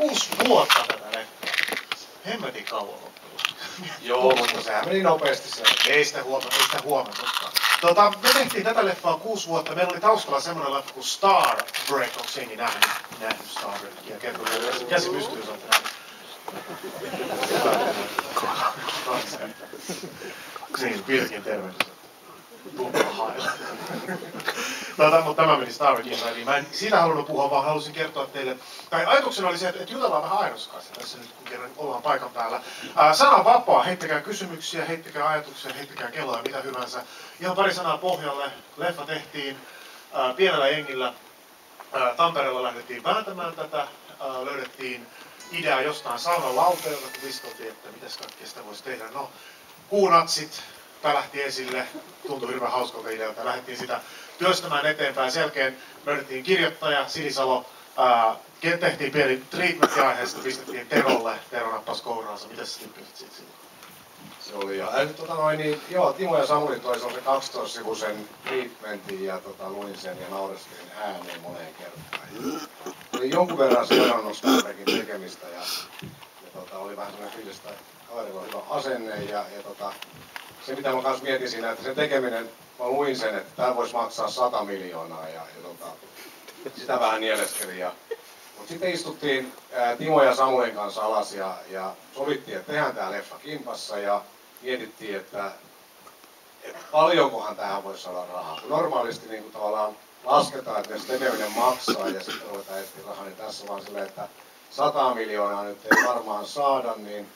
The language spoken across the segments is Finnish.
6 vuotta tätä leffaa. Hemmetin kauan loppuun. Joo, mutta sehän meni nopeasti se. Ei sitä huomannutkaan. Me tehtiin tätä leffaa 6 vuotta. Meillä oli taustalla semmoinen leffa kuin Star Trek. Onko senkin nähnyt Star Trekia? Kertoo, käsi pystyy, jos olette nähnyt. Niin, Pirkin tervehdys. Mutta tämä meni Star Trekin väliin. Mä en siitä halunnut puhua, vaan halusin kertoa teille, tai ajatuksena oli se, että jutellaan vähän Iron Skysta tässä nyt, kun kerran ollaan paikan päällä. Sana on vapaa, heittäkää kysymyksiä, heittäkää ajatuksia, heittäkää kelloa, mitä hyvänsä. Ihan pari sanaa pohjalle. Leffa tehtiin pienellä jengillä. Tampereella lähdettiin vääntämään tätä, löydettiin idea jostain saunan lauteelta, kun visteltiin, että mitäs kaikkea sitä voisi tehdä. No, kuunatsit lähti esille, tuntui hirveän hauskalta idealta. Lähdettiin sitä työstämään eteenpäin. Sen jälkeen löydettiin kirjoittaja Sinisalo. Tehtiin pieni treatmentti aiheesta, pistettiin Terolle. Tero nappasi kouraansa. Mitäs sä tykkäsit siitä? Se oli joo. Timo ja Samuli toi se 12-sivuisen treatmentin ja luin sen ja naureskelin ääneen moneen kertaan. Oli jonkun verran seurannut Star Trekin tekemistä ja oli vähän sellainen fiilis, että kaverilla on hyvä asenne ja se mitä mä kans mietin siinä, että sen tekeminen, mä luin sen, että tää voisi maksaa 100 miljoonaa ja sitä vähän nieleskelin. Mutta sitten istuttiin Timo ja Samuelin kanssa alas ja sovittiin, että tehdään tää leffa kimpassa ja mietittiin, että paljonkohan tähän voisi saada rahaa. Kun normaalisti niin kuin tavallaan lasketaan, että se tekeminen maksaa ja sitten ruvetaan etsiä rahaa, niin tässä vaan silleen, että 100 miljoonaa nyt ei varmaan saada, niin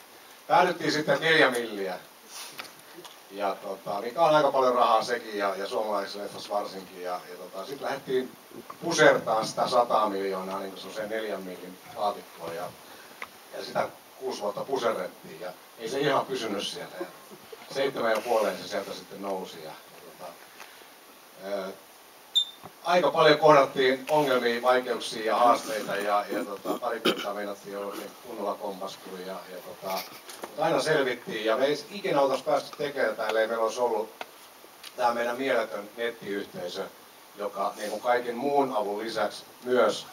päädyttiin sitten 4 milliä. Ja mikä on aika paljon rahaa sekin ja suomalaisessa leffassa varsinkin. Sitten lähdettiin pusertaan sitä 100 miljoonaa niin kuin se 4 millin laatikkoon ja sitä 6 vuotta puserrettiin ja ei se ihan pysynyt siellä. 7,5 se sieltä sitten nousi. Aika paljon kohdattiin ongelmia, vaikeuksia ja haasteita ja pari kertaa meinattiin jollakin kunnolla kompastua mutta aina selvittiin ja me ei ikinä oltaisi päästy tekemään täällä, ei meillä olisi ollut tämä meidän mieletön nettiyhteisö, joka niin kuin kaiken muun avun lisäksi myös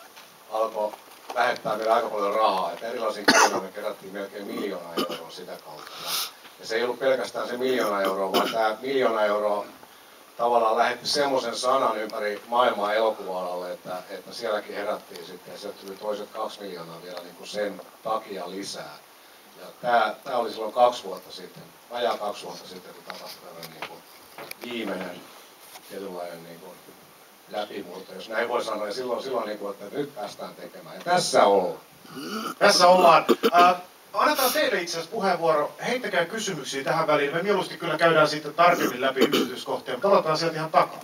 alkoi lähettää meille aika paljon rahaa. Että erilaisiin keinoin me kerättiin melkein 1 000 000 euroa sitä kautta. Ja se ei ollut pelkästään se 1 000 000 euroa, vaan tämä 1 000 000 euroa tavallaan lähetti semmoisen sanan ympäri maailmaa elokuva-alalle, että sielläkin herättiin sitten ja sieltä tuli toiset 2 miljoonaa vielä niin kuin sen takia lisää. Ja tämä oli silloin 2 vuotta sitten, vajaa 2 vuotta sitten, kun tapahtui tämmöinen niin kuin viimeinen tietynlainen niin kuin läpimurto, jos näin voi sanoa. Ja silloin niin kuin, että nyt päästään tekemään. Ja tässä ollaan. Tässä ollaan. Annetaan teille itse asiassa puheenvuoro. Heittäkää kysymyksiä tähän väliin. Me mieluusti kyllä käydään sitten tarkemmin läpi yksityiskohtia, mutta aloitetaan sieltä ihan takaa.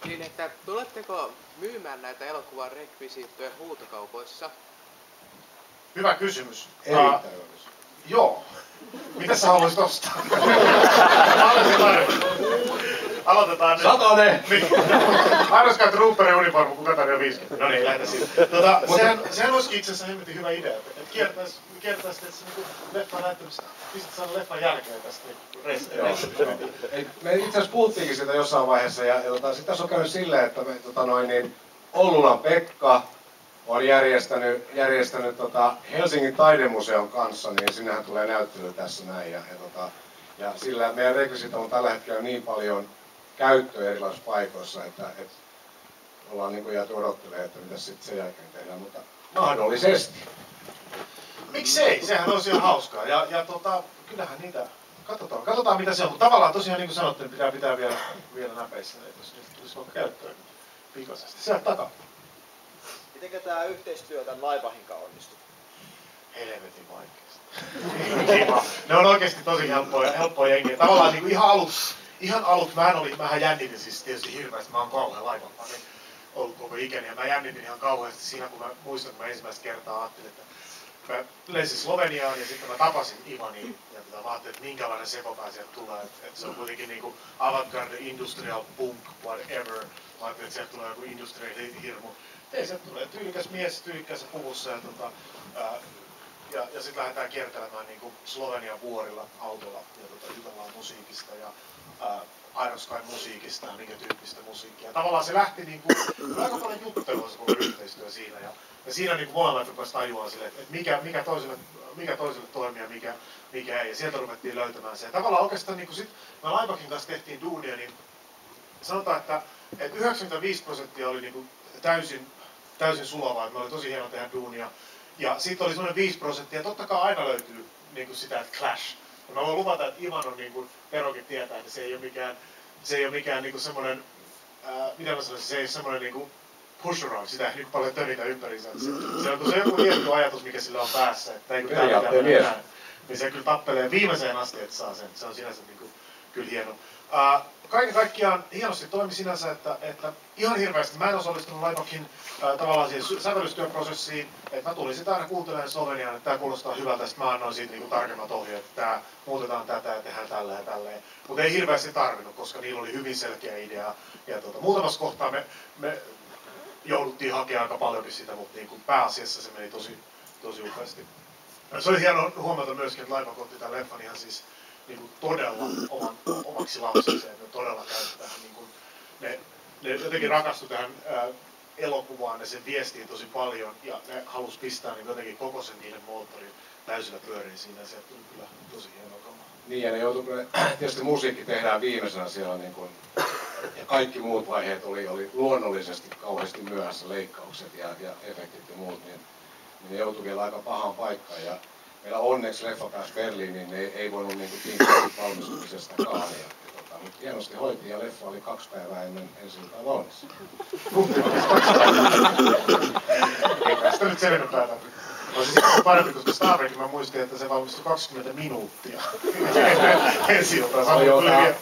Niin, että tuletteko myymään näitä elokuvan rekvisiittoja huutokaupoissa? Hyvä kysymys. Erittäin joo. Mitä sä haluaisit ostaa? Aloitetaan nyt. Satanen! Iron Sky Trooperin uniformu, kuka tarjoaa 50? No niin, lähdetään siitä. Sehän olisikin itse asiassa hemmetin hyvä idea, että kiertäisi niinku leffan näyttämistä, pistät saada leffan jälkeen tästä me itse asiassa puhuttiinkin siitä jossain vaiheessa ja sitten tässä on käynyt silleen, että Ollulan Pekka on järjestänyt Helsingin taidemuseon kanssa, niin sinnehän tulee näyttely tässä näin. Ja sillä meidän rekvisiitta on tällä hetkellä niin paljon käyttöä erilaisissa paikoissa, että ollaan niin kuin jääty odottelemaan, että mitä sitten sen jälkeen tehdään, mutta mahdollisesti. Miksei? Sehän olisi ihan hauskaa. Ja kyllähän niitä, katsotaan mitä se on. Mutta tavallaan tosiaan niin kuin sanottiin, pitää vielä näpeissä, että jos niitä tulisi vaikka käyttöön pikaisesti. Sieltä takaa. Mitenkä tämä yhteistyö tämän Laivahin kanssa onnistui? Helvetin vaikeasti. Ne on oikeasti tosi helppoja jengiä. Tavallaan niin kuin ihan aluksi mähän jännitin siis tietysti hirveästi. Mä oon kauhean laivanfani ollut koko ikäni ja mä jännitin ihan kauheasti siinä, kun mä muistan, kun mä ensimmäistä kertaa ajattelin, että mä lensin Sloveniaan ja sitten mä tapasin Ivaniin ja mä ajattelin, että minkälainen sekopää sieltä tulee. Että se on kuitenkin niinku avantgarde, industrial, punk, whatever. Mä ajattelin, että sieltä tulee joku industrial hirmu. Ei, sieltä tulee tyylikäs mies tyylikkäässä puvussa ja sitten lähdetään kiertelemään niinku Slovenian vuorilla autolla ja jutellaan musiikista. Ja Iron Sky musiikista ja minkä tyyppistä musiikkia. Ja tavallaan se lähti niin kuin, aika paljon juttelua se koko yhteistyö siinä. Ja siinä niin molemmat rupesi tajuaa sille, että mikä toiselle toimii ja mikä ei. Ja sieltä ruvettiin löytämään se. Ja tavallaan oikeastaan niin sit me Laibakin kanssa tehtiin duunia, niin sanotaan, että 95% oli niin kuin täysin sulavaa, että me oli tosi hieno tehdä duunia. Ja sitten oli semmoinen 5%, totta kai aina löytyy niin kuin sitä, että clash. Ja mä voin luvata, että Ivan on niin kuin Terokin tietää, että se ei ole mikään niin kuin semmoinen, mitä mä sanoisin, se ei ole semmoinen niin kuin push around, sitä ei niin paljon tönitä ympäriinsä. Se on joku tietty ajatus, mikä sillä on päässä, että ei kun täällä näin. Niin se kyllä tappelee viimeiseen asti, että saa sen. Se on sinänsä niin kuin, kyllä hieno. Kaiken kaikkiaan hienosti toimi sinänsä, että ihan hirveästi mä en osallistunut Laibakin tavallaan siihen sävellystyöprosessiin, että mä tulin sitä aina kuuntelemaan Sloveniaan, että tää kuulostaa hyvältä, sitten mä annoin siitä niinku tarkemmat ohjeet, että tää muutetaan tätä ja tehdään tällä ja tälleen. Mutta ei hirveästi tarvinnut, koska niillä oli hyvin selkeä idea. Ja muutamassa kohtaa me jouduttiin hakemaan aika paljonkin sitä, mutta niinku pääasiassa se meni tosi upeasti. Se oli hieno huomata myöskin, että Laibak otti tämän leffan ihan siis niin kuin todella omaksi lapsekseen, ne todella käyttää niin kuin, ne jotenkin rakastui tähän elokuvaan ja sen viestiin tosi paljon ja ne halusi pistää niin jotenkin koko sen niiden moottorin täysillä pyöriin siinä ja se tuli kyllä tosi hienoa kamaa. Niin ja ne joutui, tietysti musiikki tehdään viimeisenä siellä niin kuin, ja kaikki muut vaiheet oli luonnollisesti kauheasti myöhässä, leikkaukset ja efektit ja muut, niin ne joutui vielä aika pahaan paikkaan. Ja meillä onneksi leffa pääsi Berliiniin, niin ei voinut niin tinkiä valmistumisestakaan. Mutta hienosti hoitiin ja leffa oli 2 päivää ennen ensi iltaa valmis. Ei tästä nyt sen enempää. Olisi sitten parempi, koska Star Trek mä muistin, että se valmistui 20 minuuttia. Ensi iltaa.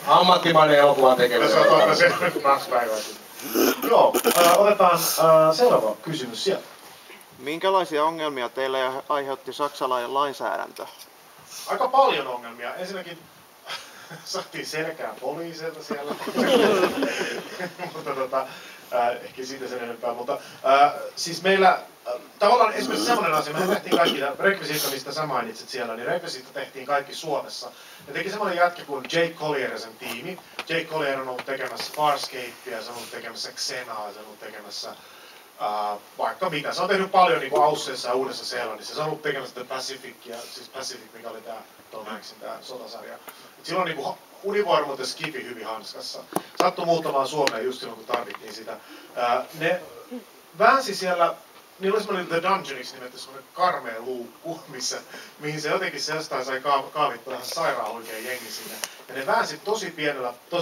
Ammattimainen elokuvan tekeminen. Se on se 2 päivää. Joo, otetaan seuraava kysymys sieltä. Minkälaisia ongelmia teille aiheutti saksalainen lainsäädäntö? Aika paljon ongelmia. Ensinnäkin saatiin selkään poliiseilta siellä. Mutta ehkä siitä sen enempää. Mutta siis meillä tavallaan esimerkiksi semmoinen asia, me tehtiin kaikki rekvisiitta, mistä sä mainitsit siellä, niin rekvisiitta tehtiin kaikki Suomessa. Ja teki semmoinen jätkä kuin Jake Collier ja sen tiimi. Jake Collier on ollut tekemässä Farscapea, se on ollut tekemässä Xenaa, se on ollut tekemässä vaikka mitä. Se on tehnyt paljon niin kuin Ausseissa ja Uudessa-Seelannissa. Se on ollut tekemässä The Pacificia, siis Pacific, mikä oli tää Tom Hanksin tää sotasarja. Silloin niin univormut ja skifi hyvin hanskassa. Sattui muuttamaan Suomeen just silloin, kun tarvittiin sitä. Ne väänsi siellä, niillä oli semmoinen The Dungeoniksi nimetty semmoinen karmea luukku, mihin se jotenkin se jostain sai kaavittua ihan sairaan oikein jengi sinne. Ja ne väänsi tosi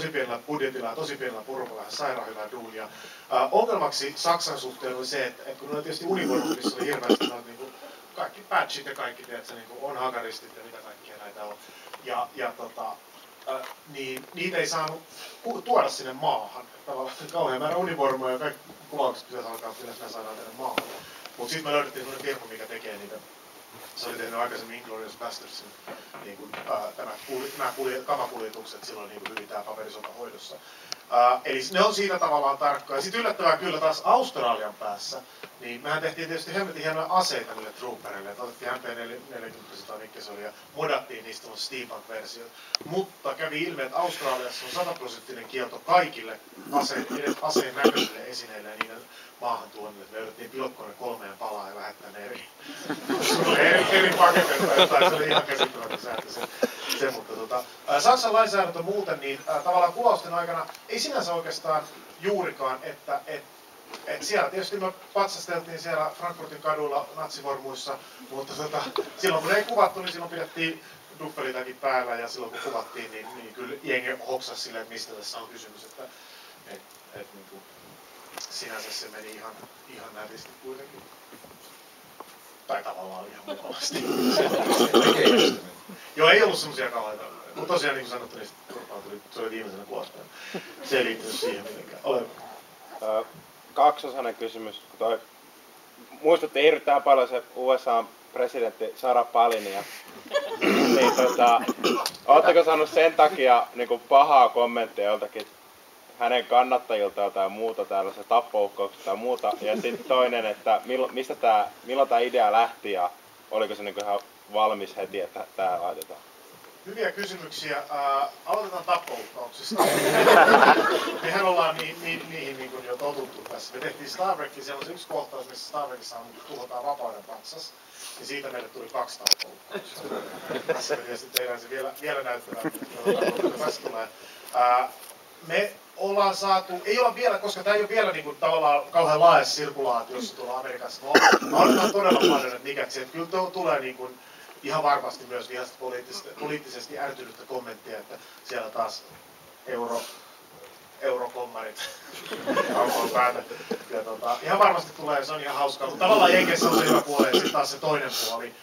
pienellä budjetilla ja tosi pienellä porukalla ihan sairaan hyvää duunia. Ongelmaksi Saksan suhteen oli se, että kun ne oli tietysti univormut, missä oli hirveästi niin kaikki patchit ja kaikki, tiedätkö, niin on hakaristit ja mitä kaikkea näitä on. Niin niitä ei saanut tuoda sinne maahan. Tavallaan kauhean määrä univormuja ja kaikki kuvaukset pitäisi alkaa, että ne saadaan tänne maahan. Mutta sitten me löydettiin sellainen firma, mikä tekee niitä. Se oli tehnyt aikaisemmin Inglourious Bastardsin niin nämä kamakuljetukset silloin niin hyvin tää paperisota hoidossa. Eli ne on siitä tavallaan tarkkaa. Ja sitten yllättävää kyllä taas Australian päässä, niin mehän tehtiin tietysti hemmetin hienoja aseita niille troopereille. Otettiin MP40 tai mikä se oli ja modattiin niistä steampunk-versiot. Mutta kävi ilmi, että Australiassa on 100% kielto kaikille aseen näköisille esineille ja niiden maahantuonnille. Me löydettiin pilkkone 3 palaa ja lähettää ne eri paketeita. Se oli ihan käsittämättä sääntö se. Mutta Saksan lainsäädäntö muuten, niin tavallaan kuvausten aikana ei sinänsä oikeastaan juurikaan, että siellä tietysti me patsasteltiin siellä Frankfurtin kaduilla natsivormuissa, mutta silloin kun ei kuvattu, niin silloin pidettiin duffelitäkin päällä ja silloin kun kuvattiin, niin kyllä jengi hoksasi silleen, että mistä tässä on kysymys, että niin kuin, sinänsä se meni ihan nätisti kuitenkin. Tai tavallaan ihan mukavasti. Joo, ei ollut semmosia kauheita. Mutta tosiaan niin kuin sanottu, niin se oli viimeisenä kuvauspäivänä. Se ei liittynyt siihen mitenkään. Ole. Kaksosainen kysymys. Muistutti hirveän paljon se USA-presidentti Sarah Palinia. Niin, ootteko saanut sen takia niin pahaa kommenttia joltakin hänen kannattajilta jotain muuta, tällaisia tappouhkauksia tai muuta? Ja sitten toinen, että milloin tämä idea lähti ja oliko se niin ihan valmis heti, että tämä laitetaan? Hyviä kysymyksiä. Aloitetaan tappouhkauksista. Mehän ollaan niihin niin kuin jo totuttu tässä. Me tehtiin Star Trekkiin, siellä on se yksi kohtaus, missä Star Trekissa tuhotaan vapauden patsas. Ja siitä meille tuli 2 tappouhkausta. Tässä me tietysti tehdään se vielä näyttävää, mitä tässä tulee. Me ollaan saatu, ei olla vielä, koska tämä ei ole vielä niin kuin, tavallaan kauhean laajassa sirkulaatiossa tuolla Amerikassa. Mä odotan todella paljon, että mikäksi, että kyllä tulee niin kuin, ihan varmasti myös vihasta poliittisesti ärtynyttä kommenttia, että siellä taas eurokommarit alkoon päätä. Ja ihan varmasti tulee, se on ihan hauskaa, mutta tavallaan Jenkeissä on se hyvä puoli, ja sitten taas se toinen puoli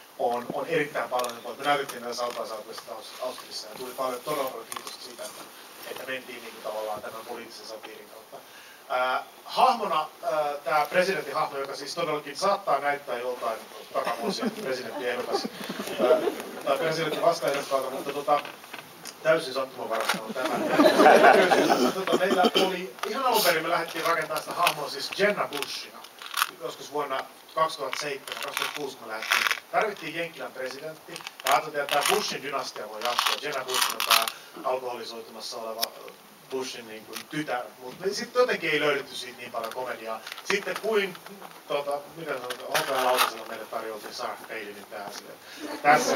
on erittäin paljon. Me näytettiin näitä Southwest Australiassa ja tuli paljon todella kiitosta siitä, että mentiin niin kuin, tavallaan tämän poliittisen satiirin kautta. Hahmona tämä presidentin hahmo, joka siis todellakin saattaa näyttää joltain takavuosien presidenttiehdokas tai presidentin vastaehdokkaalta, mutta täysin sattumanvaraista on tämä. Meillä oli, ihan alun perin me lähdettiin rakentamaan sitä hahmoa siis Jenna Bushina, joskus vuonna 2007-2006 me lähdettiin. Tarvittiin Jenkkilän presidentti ja ajateltiin, että tämä Bushin dynastia voi jatkua. Jenna Bush on tämä alkoholisoitumassa oleva Bushin niin kuin tytär, mutta sitten jotenkin ei löydetty siitä niin paljon komediaa. Sitten kuin, miten sanotaan, hopealautasella meille tarjoltiin Sarah Palinin tässä.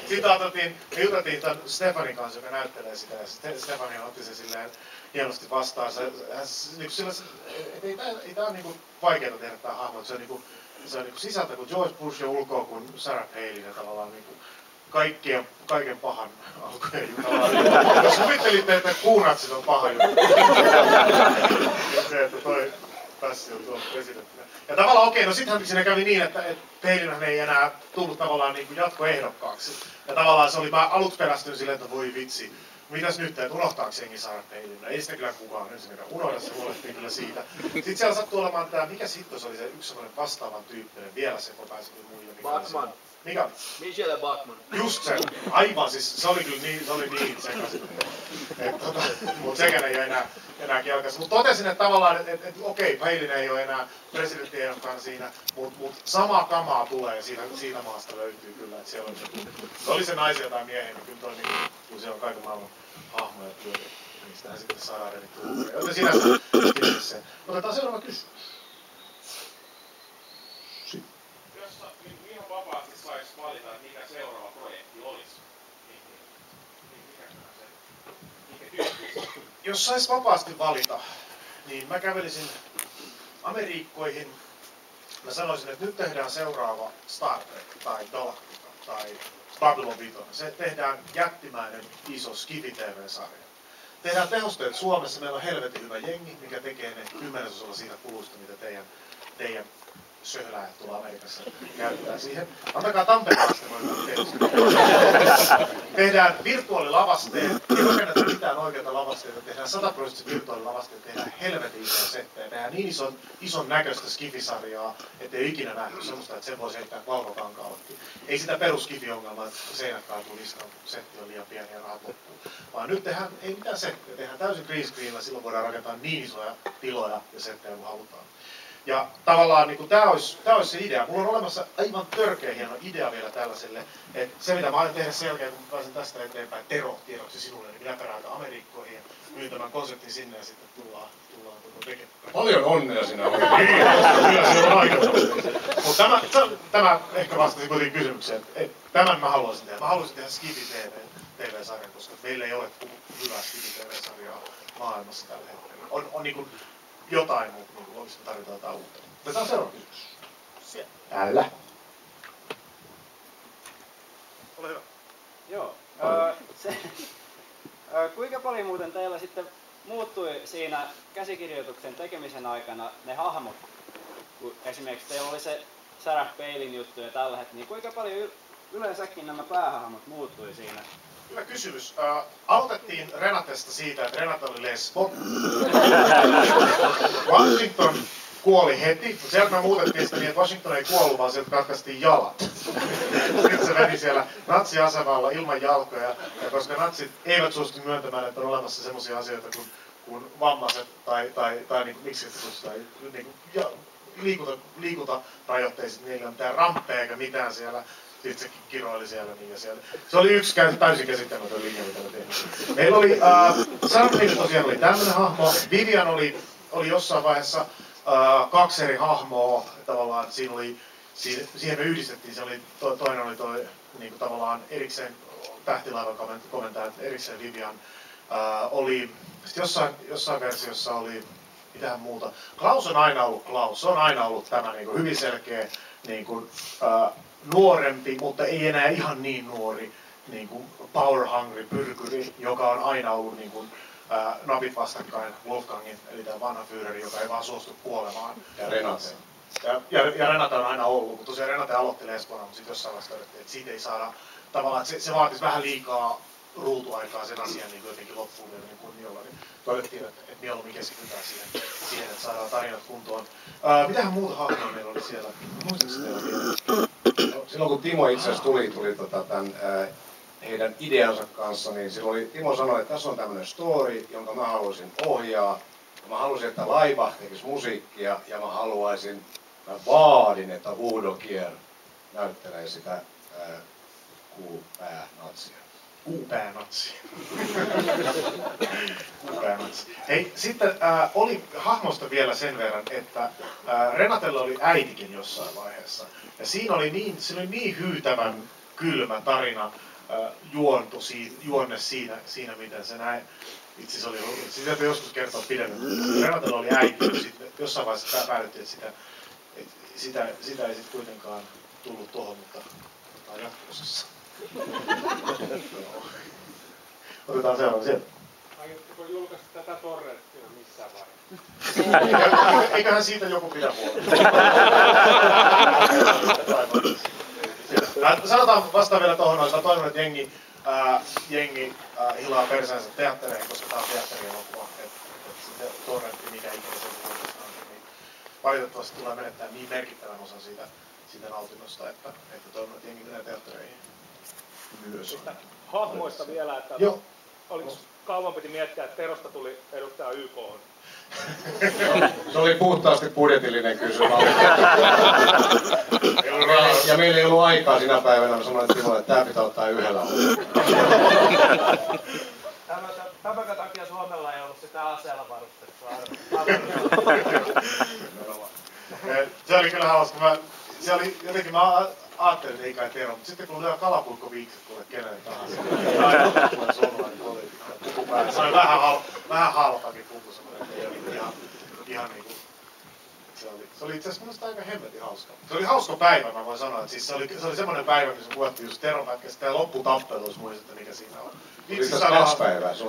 Sitten me juteltiin tämän Stefanin kanssa, joka näyttelee sitä, ja Stefani otti se silleen hienosti vastaan. Ei tämä ole niin vaikeaa tehdä tämä hahmo, se on niin sisältä kuin George Bush ja ulkoa kuin Sarah Palin ja tavallaan niin kuin kaiken pahan alkujen jutella. Jos kuvittelitte, että kuunatsit on paha juttu. Se, että toi Tassi on tuolla presidenttinä. Ja tavallaan no sittenhän siinä kävi niin, että Palinhan ei enää tullut tavallaan niin kuin jatkoehdokkaaksi. Ja tavallaan se oli, mä aluksi pelästyin silleen, että voi vitsi, mitäs nyt, että unohtaako jengi Sarah Palin? No ei sitä kyllä kukaan ensinnäkään unohda, se huolehtii kyllä siitä. Sitten siellä sattui olemaan tämä, mikä hitto se oli se yksi semmoinen vastaavan tyyppinen, vielä se kotaisi kuin muille. Bachmann. Mikä? Michelle Bachmann. Just se, aivan siis, se oli kyllä niin sekaisin. Mutta sekään ei ole enää kielkäs. Mutta totesin, että tavallaan, että okei, Palin ei ole enää presidenttiehdokkaan siinä, mutta samaa kamaa tulee siitä maasta löytyy kyllä. Että siellä se oli se naisia tai miehen, niin kyllä toi niin, kun siellä on kaiken maailman hahmoja työtä, niin sitähän sitten saadaan revittyä. Joten sinänsä se. Otetaan seuraava kysymys. Ihan vapaasti saisi valita, että mikä seuraava projekti olisi. Jos sais vapaasti valita, niin mä kävelisin Amerikkoihin. Mä sanoisin, että nyt tehdään seuraava Star Trek tai Galactica tai Babylon 5. Se tehdään jättimäinen iso Skifi-TV-sarja. Tehdään tehosteet Suomessa. Meillä on helvetin hyvä jengi, mikä tekee ne 10% siitä kulusta, mitä teidän söhläjät tuolla Amerikassa käyttää siihen. Antakaa Tampereesta tehdään virtuaalilavasteet, ei rakenneta mitään oikeita lavasteita, tehdään 100% virtuaalilavasteet, tehdään helvetin isoja settejä, tehdään niin ison näköistä skifisarjaa, ettei ikinä nähty semmoista, että sen voisi heittää valkokankaallekin. Ei sitä perus-skifi-ongelmaa, että seinät kaatuu niskaan, kun setti on liian pieni ja rahat loppuu. Vaan nyt tehdään, ei mitään settejä, tehdään täysin green screenillä, silloin voidaan rakentaa niin isoja tiloja ja settejä kuin halutaan. Ja tavallaan niin tämä olisi se idea. Mulla on olemassa aivan törkeä hieno idea vielä tällaiselle, että se mitä mä aion tehdä sen jälkeen, kun pääsen tästä eteenpäin Tero-tiedoksi sinulle, niin minä perään Amerikkoihin ja myyn tämän konseptin sinne ja sitten tullaan tekemään. Paljon onnea sinä olet. Kyllä se on aikaisemmin. Mutta tämä ehkä vastasi kuitenkin kysymykseen, että tämän mä haluaisin tehdä. Mä haluaisin tehdä Skifi-TV-sarjan, koska meillä ei ole hyvää Skifi-TV-sarjaa maailmassa tällä hetkellä. On niin kuin jotain, mutta niin oikeasti tarvitaan jotain uutta. Otetaan seuraava kysymys. Älä. Ole hyvä. Joo. Kuinka paljon muuten teillä sitten muuttui siinä käsikirjoituksen tekemisen aikana ne hahmot? Kun esimerkiksi teillä oli se Sarah Palin juttu ja tällä niin kuinka paljon yleensäkin nämä päähahmot muuttui siinä? Hyvä kysymys. Aloitettiin Renatesta siitä, että Renata oli lesbo. Washington kuoli heti, mutta sieltä me muutettiin sitä niin, että Washington ei kuollut, vaan sieltä katkaistiin jalat. Sitten se meni siellä natsiasemalla ilman jalkoja, ja koska natsit eivät suostu myöntämään, että on olemassa sellaisia asioita kuin vammaiset tai niin, miksi se niin, liikuntarajoitteiset, niillä ei ole mitään ramppeja eikä mitään siellä Sitten se kiroili siellä niin ja siellä. Se oli yksi täysin käsittämätön linja, mitä me tehtiin. Meillä oli, Sarpin tosiaan oli tämmöinen hahmo, Vivian oli jossain vaiheessa 2 eri hahmoa, tavallaan siihen me yhdistettiin, se oli, toinen oli toi niinku tavallaan erikseen tähtilaivan komentaja, erikseen Vivian, oli, sitten jossain versiossa oli mitään muuta. Klaus on aina ollut Klaus, se on aina ollut tämä niinku hyvin selkeä niinku, nuorempi, mutta ei enää ihan niin nuori, niinku power hungry pyrkyri, joka on aina ollut niinku, napit vastakkain Wolfgangin, eli tämä vanha Führeri, joka ei vaan suostu kuolemaan. Ja Renate. Ja Renate on aina ollut, mutta tosiaan Renate aloitti lesbona, mutta sitten jossain vaiheessa todettiin, että siitä ei saada, tavallaan, että se vaatisi vähän liikaa ruutuaikaa sen asian niin jotenkin loppuun niin kunnialla, niin todettiin, että mieluummin keskitytään siihen, että saadaan tarinat kuntoon. Mitähän muuta hahmoja meillä oli siellä? Muistatko teillä vielä? Silloin kun Timo itse asiassa tuli tämän heidän ideansa kanssa, niin silloin Timo sanoi, että tässä on tämmöinen story, jonka mä haluaisin ohjaa. Mä haluaisin, että Laibach tekisi musiikkia ja mä vaadin, että Udo Kier näyttelee sitä kuupäänatsia. Kuupäänatsi. Hei, sitten oli hahmosta vielä sen verran, että Renatella oli äitikin jossain vaiheessa. Ja siinä oli niin hyytävän kylmä tarina, juonne siinä miten se näin. Itse asiassa oli, sitä täytyy joskus kertoa pidemmän. Renatella oli äiti, ja sitten jossain vaiheessa päädyttiin, että sitä ei sitten kuitenkaan tullut tuohon, mutta otetaan jatko-osassa. Otetaan seuraava sieltä. Aiotko julkaista tätä torrenttia missään vaiheessa? Eiköhän siitä joku pidä huolta. Sanotaan vastaan vielä tuohon noin, toivon, että jengi hilaa perseensä teattereihin, koska tämä on teatterielokuva. Se torrentti, mikä ikinä sen vuodestaan, niin valitettavasti tulee menettää niin merkittävän osan siitä nautinnosta, että toivon, että jengi menee teattereihin myös. Hahmoista vielä, että joo. Oliko kauan piti miettiä, että Terosta tuli edustaja YK:hon? Se oli puhtaasti budjetillinen kysymys. Ja meillä ei ollut aikaa sinä päivänä. Mä sanoin Timolle, että tämä pitää ottaa yhdellä Tämän takia Suomella ei ollut sitä aseella varustettua. Se oli kyllä hauska. Mä ajattelin, että ei kai Tero, mutta sitten kun lyö kalapulkkoviikset kuule kenelle tahansa, niin aina tulee suomalainen poliitikko puku päälle. Se oli vähän halpakin puku, semmoinen, että ei ole ihan niinku... Se oli itse asiassa minusta aika hemmetin hauska. Se oli hauska päivä, mä voin sanoa, että siis se oli semmoinen päivä, missä me kuvattiin just Teron pätkästä ja lopputappelu, jos muistatte mikä siinä on. Oli 2 päivää, se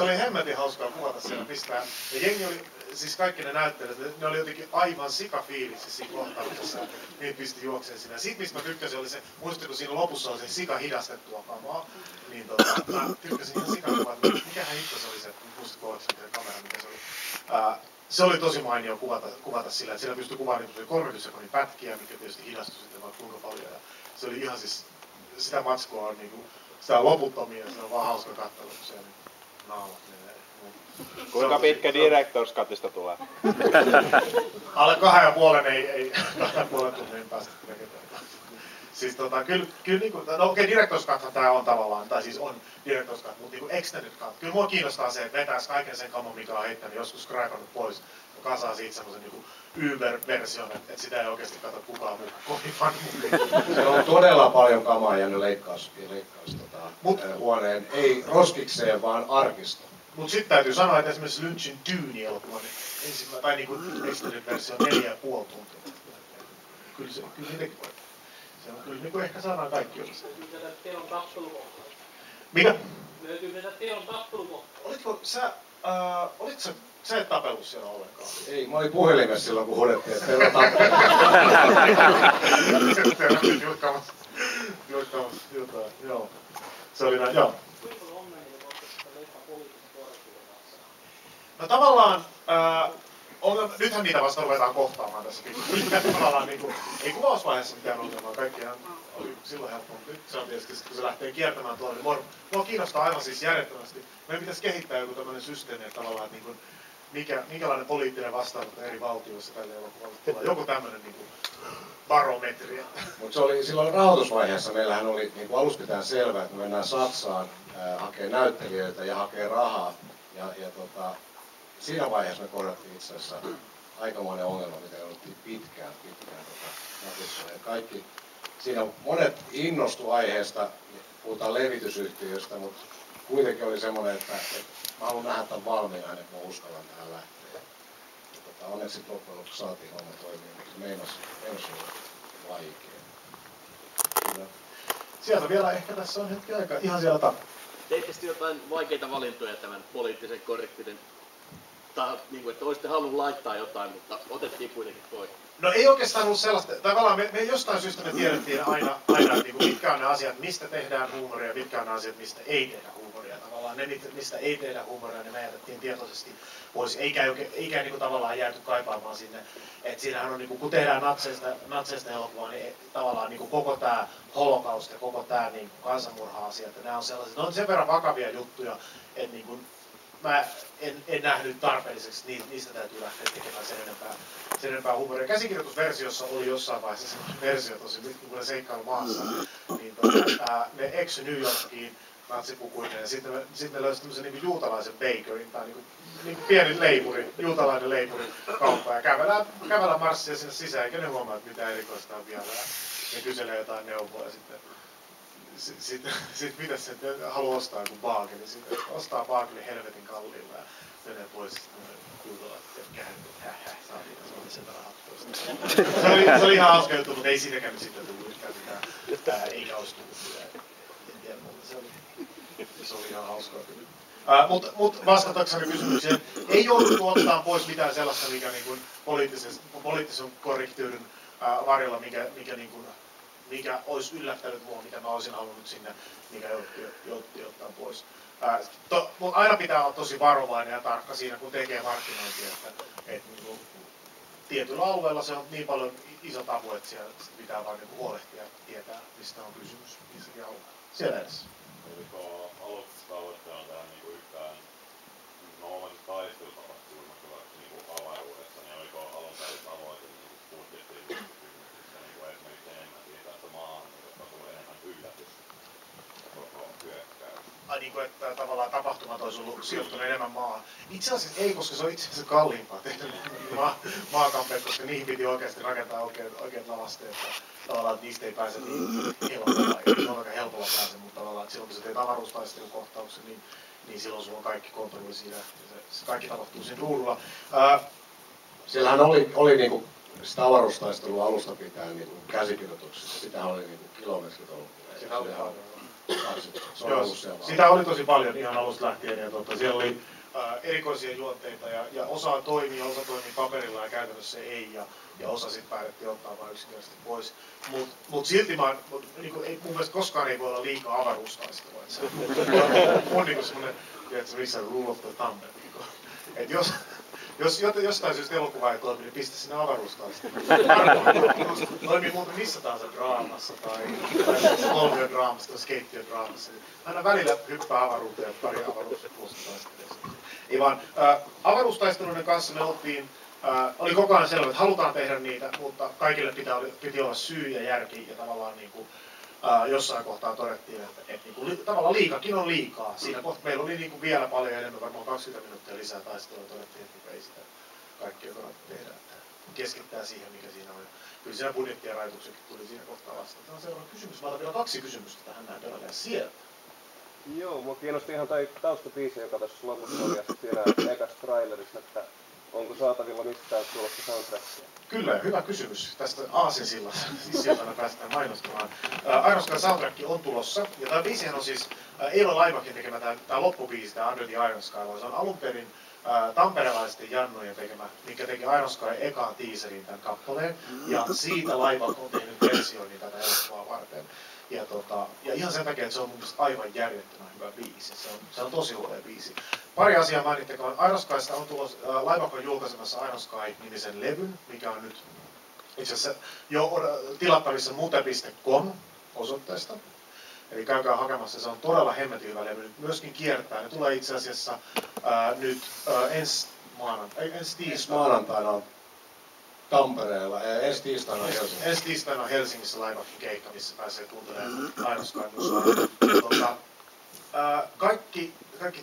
oli hemmetin hauskaa kuvata siellä pistää. Ja jengi oli, siis kaikki ne näyttelijät, ne oli jotenkin aivan sikafiiliksi siinä kohtaamisessa. Niitä pisti juokseen sinne. Siitä mistä mä tykkäsin oli se, muistatko siinä lopussa oli se sika hidastettua kamaa. Niin mä tykkäsin ihan sikakuvaa, että mikähän hitto se oli se, muistatko oletko se kamera, mikä se oli. Se oli tosi mainio kuvata sillä, että siellä pystyi kuvaamaan niin 30 sekunnin pätkiä, mikä tietysti hidastui sitten vaikka kuinka paljon. Ja se oli ihan siis, sitä matskua on niinku, sitä loputtomia, se on vaan hauska katsella, kun siellä naamat menee. Kuinka pitkä Director's Cutista tulee? Alle 2,5 ei 2,5 tunnin päästä tekemään. Siis kyllä niinku, no okei, Director's Cuthan tää on tavallaan, tai siis on Director's Cut, mutta niinku Extended Cut. Kyllä mua kiinnostaa se, että vetäis kaiken sen kamon, mikä on heittänyt, joskus kraipannut pois ja kasaa siitä semmosen niinku Uber-version, että sitä ei oikeesti katso kukaan muu kovin fanmukin. Se on todella paljon kamaa jäänyt leikkaus huoneen, ei roskikseen, vaan arkisto. Mut sit täytyy sanoa, että esimerkiksi Lynchin Dune-elokuvan tai niinku Extended versio 4,5 tuntia. Kyllä niitäkin voi. Se on kyllä niinku ehkä saadaan kaikki osasta. Löytyykö tätä teon tappelukohtaa? Mikä? Löytyykö tätä teon tappelukohtaa? Olitko sä et tapellut siellä ollenkaan? Ei, mä olin puhelimessa silloin kun huudettiin, että teillä on tappelu. Sitten jatkamassa jotain, joo. Se oli näin, joo. Kuinka onnellinen voitte sitä leipää poliittisen korrektiuden kanssa? No tavallaan, nythän niitä vasta ruvetaan kohtaamaan tässä pikkuhiljaa. Tavallaan niinku, ei kuvausvaiheessa mitään ongelmaa, kaikkihan oli silloin helppo, mutta nyt se on tietysti, kun se lähtee kiertämään tuolla, niin mua kiinnostaa aivan siis järjettömästi. Meidän pitäisi kehittää joku tämmöinen systeemi, että tavallaan, että niinku, minkälainen poliittinen vastaanotto eri valtioissa tälle elokuvalle tulee. Joku tämmöinen niin barometri. Mutta se oli silloin rahoitusvaiheessa, meillähän oli niin kuin alusta pitäen selvää, että me mennään Saksaan hakee näyttelijöitä ja hakee rahaa. Siinä vaiheessa me kohdattiin itse asiassa aikamoinen ongelma, mitä jouduttiin pitkään ja kaikki. Siinä monet innostu aiheesta, puhutaan levitysyhtiöstä, mutta kuitenkin oli semmoinen, että mä haluan nähdä tämän valmiina, että mä uskallan tähän lähteä. Onneksi loppujen lopuksi saatiin homma toimia, mutta meinas olla vaikea. Kyllä. Sieltä vielä ehkä tässä on hetki aikaa, ihan siellä takana. Teitte sitten jotain vaikeita valintoja tämän poliittisen korrektiuden, niin kuin, että olisitte halunnut laittaa jotain, mutta otettiin kuitenkin pois. No ei oikeastaan ollut sellaista, tavallaan me jostain syystä me tiedettiin aina niin kuin mitkä on ne asiat, mistä tehdään huumoria ja mitkä on ne asiat, mistä ei tehdä huumoria. Tavallaan ne, mistä ei tehdä huumoria, niin me jätettiin tietoisesti pois, eikä niin kuin tavallaan jääty kaipaamaan sinne. Et siinähän on, niin kuin, kun tehdään natseista elokuvaa, niin tavallaan niin kuin koko tämä holokaust ja koko tämä niin kansanmurha-asia, että nämä on sellaiset, ne on sen verran vakavia juttuja, että niin kuin, mä en nähnyt tarpeelliseksi, niistä täytyy lähteä tekemään sen enempää huumoria. Käsikirjoitusversiossa oli jossain vaiheessa sellainen versio tosi, kun ne seikkailu maassa, niin ne eksy New Yorkiin natsipukuinen ja sitten me löysi tämmöisen niin juutalaisen bakerin tai niin pieni leipuri, juutalainen leipuri kauppa ja kävellään marssia sinne sisään, eikä ne huomaa, että mitä erikoista on vielä. Ne kyselee jotain neuvoa ja sitten mitä se haluaa ostaa joku baakeli, sitten ostaa baakeli helvetin kalliilla ja menee pois juutalaiset ja kääntyy, saatiin, se oli sen rahat pois. Se oli ihan hauska juttu, mutta ei siitäkään nyt sitten tullut yhtään mitään, eikä olisi tullut. En tiedä, mutta se oli ihan hauskaa kyllä. Mutta vastatakseni kysymykseen, ei jouduttu ottaa pois mitään sellaista, mikä niin kuin poliittisen korrektiuden varjolla, mikä olisi yllättänyt mua, mitä mä olisin halunnut sinne, mikä jouduttiin ottaa pois. Mutta aina pitää olla tosi varovainen ja tarkka siinä, kun tekee markkinointia, että niin kuin, tietyllä alueella se on niin paljon iso tabu, että siellä pitää vaan niin huolehtia ja tietää, mistä on kysymys missäkin alueella. Siellä edessä. Oliko aluksi tavoitteena tähän niin yhtään noomaiset taistelutapahtumat niin avaruudessa, niin oliko alun perin tavoite budjettiin kysymyksissä niin esimerkiksi enemmän siitä, että maahan tuli enemmän yllätys koko hyökkäys? Ai niin kuin, että tavallaan tapahtumat olisi ollut sijoittunut enemmän maahan. Itse asiassa ei, koska se on itse asiassa kalliimpaa tehdä maakampeet, koska niihin piti oikeasti rakentaa oikeat lavasteet. Tavallaan, että niistä ei pääse niin helpolla, ei ole aika helpolla pääse, mutta tavallaan, että silloin kun sä teet avaruustaistelukohtauksen, niin silloin sulla on kaikki kontrolli siinä, se kaikki tapahtuu siinä ruudulla. Siellähän oli niinku sitä avaruustaistelua alusta pitäen niinku käsikirjoituksissa, sitähän oli niinku kilometrit ollut. Sitä oli tosi paljon ihan alusta lähtien ja siellä oli erikoisia juonteita ja osa toimii paperilla ja käytännössä ei ja osa sitten päätettiin ottaa vain yksinkertaisesti pois. Mut silti niin mun mielestä koskaan ei voi olla liikaa avaruustaistelua. Se on niin semmoinen, tiedätkö missä rule of the thumb. Että jos jostain syystä elokuva ei toimi, niin pistä sinne avaruustaisteluun. Toimii muuten missä tahansa draamassa tai kolmiodraamassa tai skeittiödraamassa. Aina välillä hyppää avaruuteen ja pari avaruustaisteluja. Ei vaan avaruustaisteluiden kanssa me oli koko ajan selvä, että halutaan tehdä niitä, mutta kaikille piti olla syy ja järki ja tavallaan niin kuin, jossain kohtaa todettiin, että niin kuin, tavallaan liikakin on liikaa. Siinä kohtaa meillä oli niin kuin vielä paljon enemmän, varmaan 20 minuuttia lisää taistelua ja todettiin, että ei sitä kaikkea kannata tehdä. Keskittää siihen, mikä siinä on. Kyllä siinä budjetti ja rajoituksetkin tuli siinä kohtaa vastaan. Tämä on seuraava kysymys. Mä otan vielä 2 kysymystä tähän näin perällä sieltä. Joo, mua kiinnosti ihan toi taustabiisi, joka tässä lopussa oli, ja siinä ekassa trailerissa, että onko saatavilla mistään tulossa soundtrackia? Kyllä, hyvä kysymys. Tästä aasinsillasta päästään mainostamaan. Iron Sky soundtrack on tulossa, ja tämä biisihän on siis Eilo Laivakin tekemä tämä loppubiisi, tämä Under the Iron Sky, se on alun perin tamperelaisten Jannojen tekemä, mikä teki Iron Sky ekaan teaserin tämän kappaleen, ja siitä Laivak on tehnyt versioinnin tätä elokuvaa varten. Ja ihan sen takia, että se on mun mielestä aivan järjettömän hyvä biisi. Se on tosi upea biisi. Pari asiaa mainittakoon. Iron Skysta on tulossa, Laivak on julkaisemassa Iron Sky-nimisen levyn, mikä on nyt itse asiassa jo tilattavissa mute.com osoitteesta. Eli käykää hakemassa, se on todella hemmetin hyvä levy. Myöskin kiertää. Ne tulee itse asiassa nyt ensi ensi tiistaina. Maanantaina on Tampereella ja ensi tiistaina on Helsingissä. Ensi tiistaina on Helsingissä Laivahin keikka, missä pääsee kuuntelemaan Ainoskainmusaa. Kaikki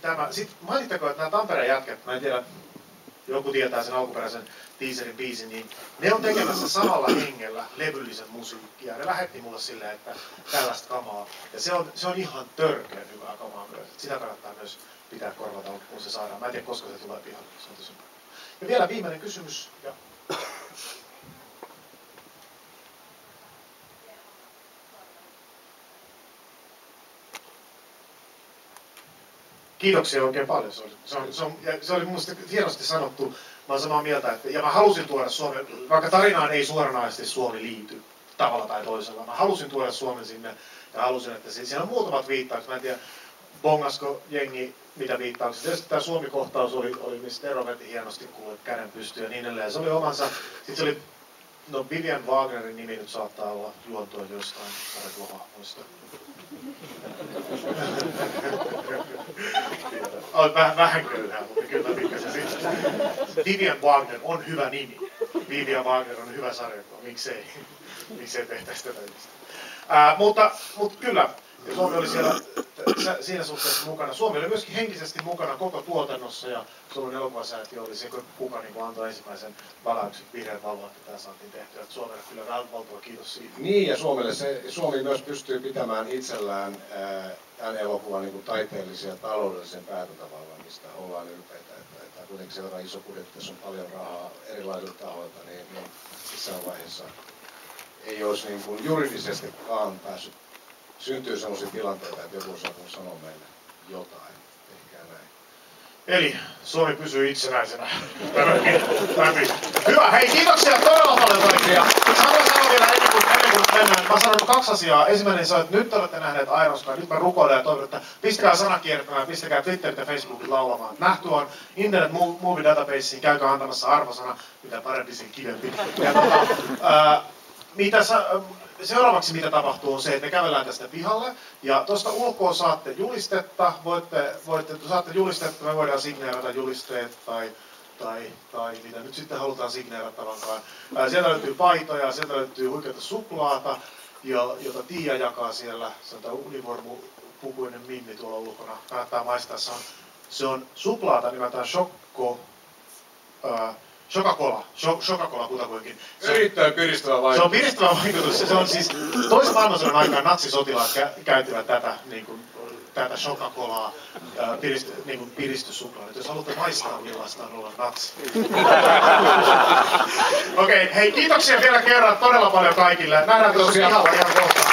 tämä. Sitten mainittakoon, että nämä Tampereen jätkät, mä en tiedä, joku tietää sen alkuperäisen teaserin biisin, niin ne on tekemässä samalla hengellä levyllisen musiikkia. Ne lähetti mulle silleen, että tällaista kamaa. Ja se on ihan törkeän hyvää kamaa myös. Sitä kannattaa myös pitää korvata, kun se saadaan. Mä en tiedä, koska se tulee pihalle. Se on tosi hyvä. Ja vielä viimeinen kysymys. Ja kiitoksia oikein paljon. Se oli minusta hienosti sanottu. Mä olen samaa mieltä, ja mä halusin tuoda Suomen, vaikka tarinaan ei suoranaisesti Suomi liity tavalla tai toisella. Mä halusin tuoda Suomen sinne ja halusin, että siellä on muutamat viittaukset. Mä en tiedä, bongasko jengi mitä viittauksia. Tietysti tämä Suomi-kohtaus oli missä Tero veti hienosti kuulet käden pystyyn ja niin edelleen. Se oli omansa. Sitten se oli, no Vivian Wagnerin nimi nyt saattaa olla juontua jostain sarjakuva-hahmoista. Vähän köyhää, mutta kyllä pikkasen sitten. Vivian Wagner on hyvä nimi. Vivian Wagner on hyvä sarjakuva. Miksei tehtäisi tätä yhdistä. Mutta kyllä, Suomi oli siellä siinä suhteessa mukana. Suomi oli myöskin henkisesti mukana koko tuotannossa ja Suomen elokuvasäätiö oli se, kuka niin antoi ensimmäisen valauksen vihreän valoa, että tämä saatiin tehtyä. Suomelle kyllä valtava kiitos siitä. Niin, ja Suomi myös pystyy pitämään itsellään tämän elokuvan niin kuin taiteellisen ja taloudellisen päätäntävallan, mistä ollaan ylpeitä. Että kuitenkin sen verran iso budjetti, jos on paljon rahaa erilaisilta tahoilta, niin missään vaiheessa ei olisi niin kuin juridisestikaan päässyt syntyy sellaisia tilanteita, että joku osaa sanoa meille jotain. Ehkä näin. Eli Suomi pysyy itsenäisenä. Hyvä, hei kiitoksia todella paljon kaikkia. Sanon vielä ennen kuin mennään. Mä sanon 2 asiaa. Ensimmäinen on, että nyt olette nähneet Ainoastaan. Nyt mä rukoilen ja toivon, että pistäkää sana kiertämään, pistäkää Twitterit ja Facebookit laulamaan. Nähty on Internet Movie Databaseen, käykää antamassa arvosana, mitä parempi sen kivempi. Seuraavaksi mitä tapahtuu on se, että me kävellään tästä pihalle ja tuosta ulkoa saatte julistetta, saatte julistetta, me voidaan signeerata julisteet tai mitä nyt sitten halutaan signeerattavankaan. Sieltä löytyy paitoja, sieltä löytyy huikeata suklaata, jota Tiia jakaa siellä. Se on tämä univormupukuinen Mimmi tuolla ulkona. Kannattaa maistaa. Se on suklaata nimeltään Coca-Cola kutakuinkin. Erittäin piristävä vaikutus. Se on piristävä vaikutus. Se on siis toisen maailmansodan aikaan natsisotilaat käyttivät tätä Coca-Colaa piristyssuklaata. Jos haluatte maistaa, millaista on olla natsi. Okei, hei kiitoksia vielä kerran todella paljon kaikille. Nähdään tuossa pihalla ihan kohta.